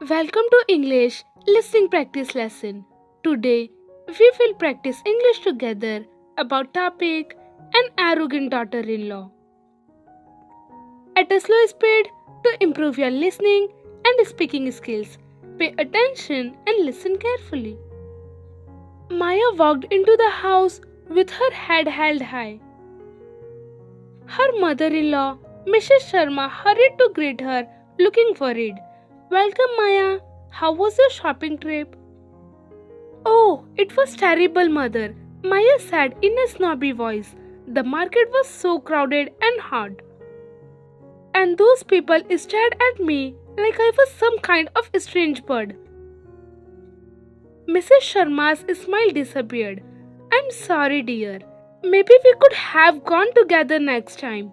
Welcome to English listening practice lesson. Today we will practice English together about topic an arrogant daughter-in-law. At a slow speed to improve your listening and speaking skills. Pay attention and listen carefully. Maya walked into the house with her head held high. Her mother-in-law, Mrs. Sharma, hurried to greet her, looking worried. Welcome, Maya. How was your shopping trip? Oh, it was terrible, mother, Maya said in a snobby voice. The market was so crowded and hot. And those people stared at me like I was some kind of strange bird. Mrs. Sharma's smile disappeared. I'm sorry, dear. Maybe we could have gone together next time.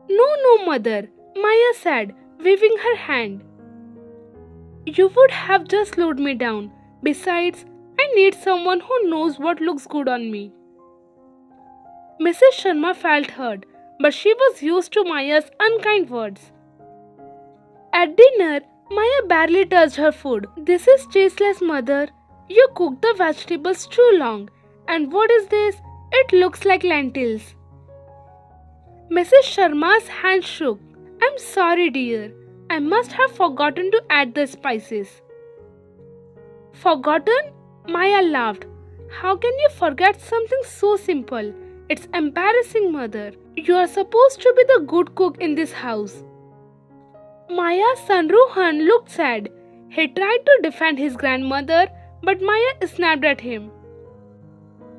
No, mother, Maya said, waving her hand. You would have just slowed me down. Besides, I need someone who knows what looks good on me. Mrs. Sharma felt hurt, but she was used to Maya's unkind words. At dinner, Maya barely touched her food. This is tasteless, mother. You cooked the vegetables too long. And what is this? It looks like lentils. Mrs. Sharma's hand shook. I'm sorry, dear. I must have forgotten to add the spices. Forgotten? Maya laughed. How can you forget something so simple? It's embarrassing, mother. You are supposed to be the good cook in this house. Maya's son Rohan looked sad. He tried to defend his grandmother, but Maya snapped at him.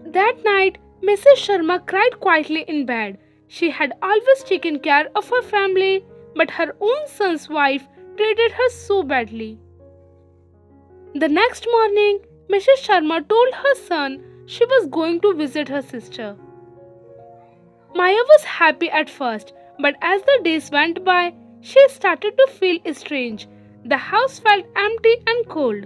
That night, Mrs. Sharma cried quietly in bed. She had always taken care of her family, but her own son's wife treated her so badly. The next morning, Mrs. Sharma told her son she was going to visit her sister. Maya was happy at first, but as the days went by, she started to feel strange. The house felt empty and cold.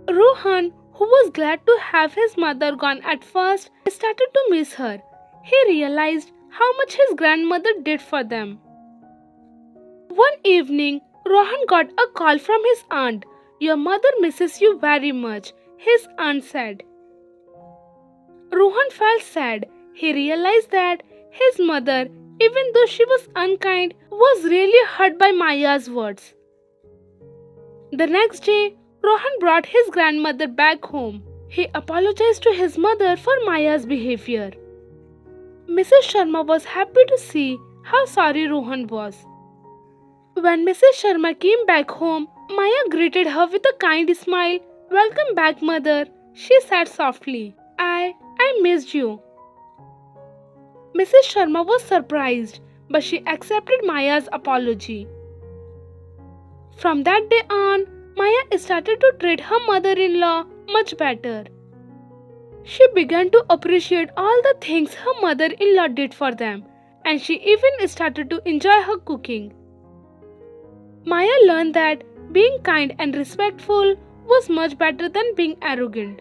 Rohan, who was glad to have his mother gone at first, started to miss her. He realized how much his grandmother did for them. One evening, Rohan got a call from his aunt. Your mother misses you very much, his aunt said. Rohan felt sad. He realized that his mother, even though she was unkind, was really hurt by Maya's words. The next day, Rohan brought his grandmother back home. He apologized to his mother for Maya's behavior. Mrs. Sharma was happy to see how sorry Rohan was. When Mrs. Sharma came back home, Maya greeted her with a kind smile. Welcome back, mother, she said softly. I missed you. Mrs. Sharma was surprised, but she accepted Maya's apology. From that day on, Maya started to treat her mother-in-law much better. She began to appreciate all the things her mother-in-law did for them, and she even started to enjoy her cooking. Maya learned that being kind and respectful was much better than being arrogant.